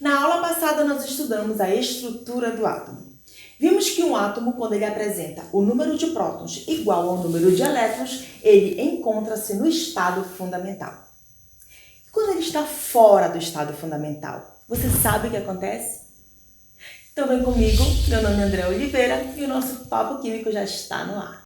Na aula passada nós estudamos a estrutura do átomo. Vimos que um átomo, quando ele apresenta o número de prótons igual ao número de elétrons, ele encontra-se no estado fundamental. Quando ele está fora do estado fundamental, você sabe o que acontece? Então vem comigo, meu nome é André Oliveira e o nosso Papo Químico já está no ar.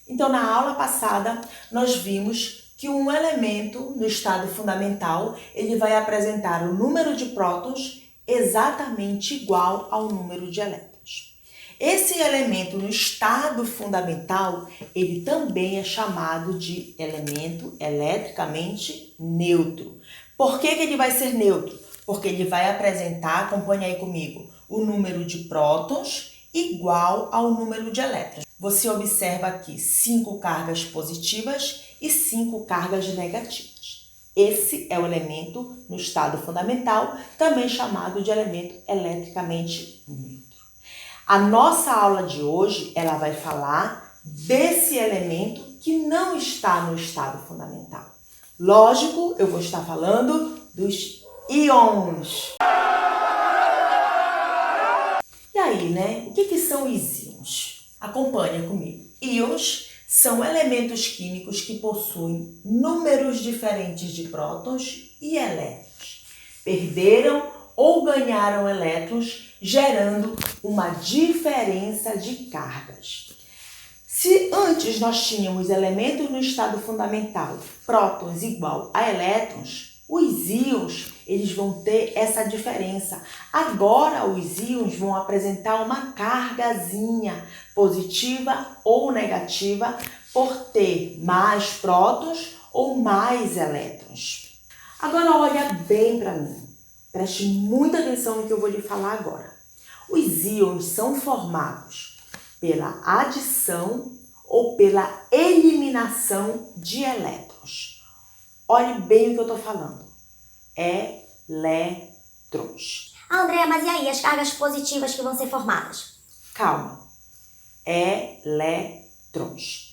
Então, na aula passada, nós vimos que um elemento no estado fundamental, ele vai apresentar o número de prótons exatamente igual ao número de elétrons. Esse elemento no estado fundamental, ele também é chamado de elemento eletricamente neutro. Por que ele vai ser neutro? Porque ele vai apresentar, acompanha aí comigo, o número de prótons igual ao número de elétrons. Você observa aqui 5 cargas positivas e 5 cargas negativas. Esse é o elemento no estado fundamental, também chamado de elemento eletricamente neutro. A nossa aula de hoje, ela vai falar desse elemento que não está no estado fundamental. Lógico, eu vou estar falando dos íons. E aí, né? O que são os íons? Acompanha comigo. Íons são elementos químicos que possuem números diferentes de prótons e elétrons. Perderam ou ganharam elétrons, gerando uma diferença de cargas. Se antes nós tínhamos elementos no estado fundamental, prótons igual a elétrons, os íons eles vão ter essa diferença. Agora os íons vão apresentar uma cargazinha positiva ou negativa por ter mais prótons ou mais elétrons. Agora olha bem para mim. Preste muita atenção no que eu vou lhe falar agora. Os íons são formados pela adição ou pela eliminação de elétrons. Olhe bem o que eu estou falando. Elétrons. Andréa, mas e aí as cargas positivas que vão ser formadas? Calma. Elétrons.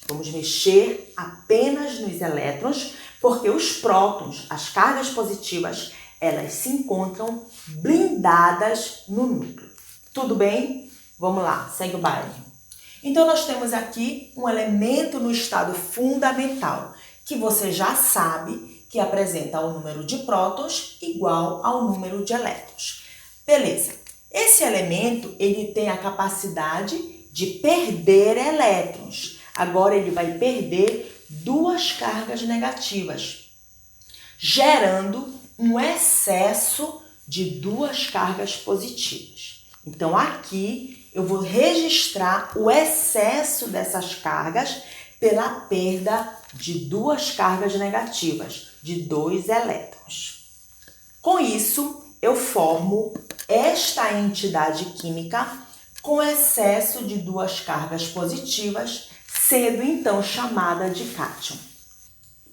Vamos mexer apenas nos elétrons, porque os prótons, as cargas positivas, elas se encontram blindadas no núcleo. Tudo bem? Vamos lá, segue o baile. Então, nós temos aqui um elemento no estado fundamental, que você já sabe que apresenta o número de prótons igual ao número de elétrons. Beleza. Esse elemento, ele tem a capacidade de perder elétrons. Agora, ele vai perder 2 cargas negativas, gerando um excesso de 2 cargas positivas. Então, aqui eu vou registrar o excesso dessas cargas pela perda de 2 cargas negativas, de 2 elétrons. Com isso, eu formo esta entidade química com excesso de 2 cargas positivas, sendo então chamada de cátion.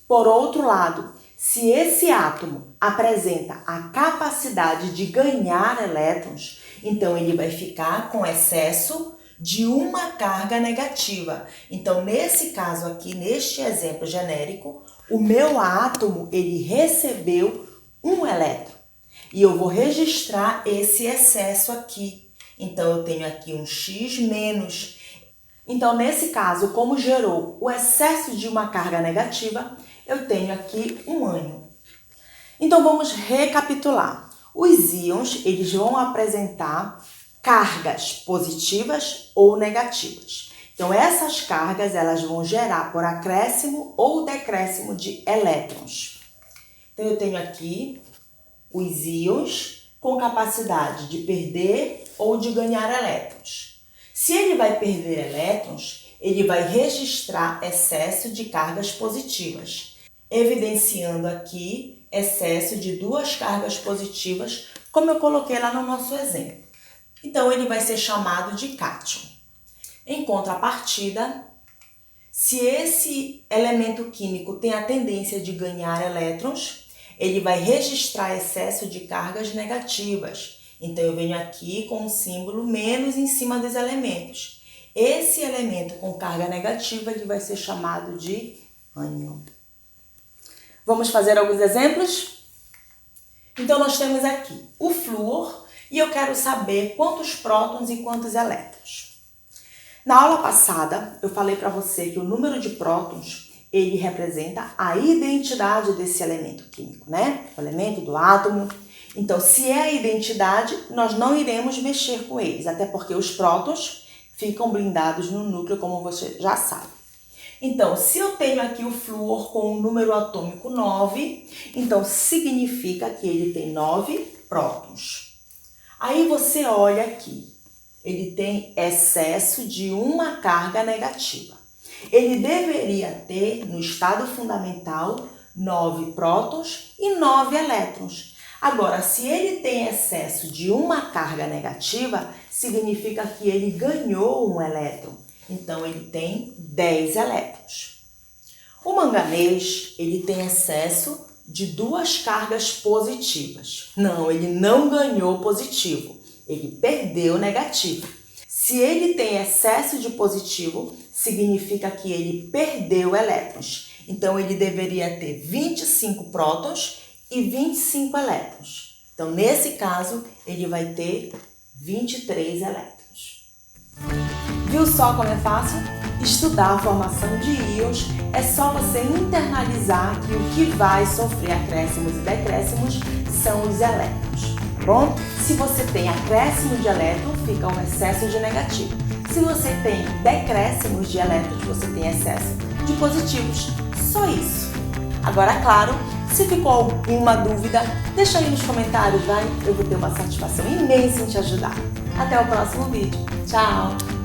Por outro lado, se esse átomo apresenta a capacidade de ganhar elétrons, então ele vai ficar com excesso de uma carga negativa. Então, nesse caso aqui, neste exemplo genérico, o meu átomo, ele recebeu um elétron. E eu vou registrar esse excesso aqui. Então, eu tenho aqui um X menos. Então, nesse caso, como gerou o excesso de uma carga negativa, eu tenho aqui um ânion. Então, vamos recapitular. Os íons, eles vão apresentar cargas positivas ou negativas. Então, essas cargas, elas vão gerar por acréscimo ou decréscimo de elétrons. Então, eu tenho aqui os íons com capacidade de perder ou de ganhar elétrons. Se ele vai perder elétrons, ele vai registrar excesso de cargas positivas, evidenciando aqui excesso de 2 cargas positivas, como eu coloquei lá no nosso exemplo. Então, ele vai ser chamado de cátion. Em contrapartida, se esse elemento químico tem a tendência de ganhar elétrons, ele vai registrar excesso de cargas negativas. Então, eu venho aqui com um símbolo menos em cima dos elementos. Esse elemento com carga negativa, ele vai ser chamado de ânion. Vamos fazer alguns exemplos? Então, nós temos aqui o flúor e eu quero saber quantos prótons e quantos elétrons. Na aula passada, eu falei para você que o número de prótons, ele representa a identidade desse elemento químico, né? O elemento do átomo. Então, se é a identidade, nós não iremos mexer com eles, até porque os prótons ficam blindados no núcleo, como você já sabe. Então, se eu tenho aqui o flúor com o número atômico 9, então significa que ele tem 9 prótons. Aí você olha aqui, ele tem excesso de uma carga negativa. Ele deveria ter, no estado fundamental, 9 prótons e 9 elétrons. Agora, se ele tem excesso de uma carga negativa, significa que ele ganhou um elétron. Então, ele tem 10 elétrons. O manganês, ele tem excesso de 2 cargas positivas. Não, ele não ganhou positivo, ele perdeu negativo. Se ele tem excesso de positivo, significa que ele perdeu elétrons. Então, ele deveria ter 25 prótons e 25 elétrons. Então, nesse caso, ele vai ter 23 elétrons. Viu só como é fácil? Estudar a formação de íons é só você internalizar que o que vai sofrer acréscimos e decréscimos são os elétrons, tá bom? Se você tem acréscimo de elétron, fica um excesso de negativo. Se você tem decréscimos de elétrons, você tem excesso de positivos. Só isso. Agora, claro, se ficou alguma dúvida, deixa aí nos comentários, vai? Eu vou ter uma satisfação imensa em te ajudar. Até o próximo vídeo. Tchau!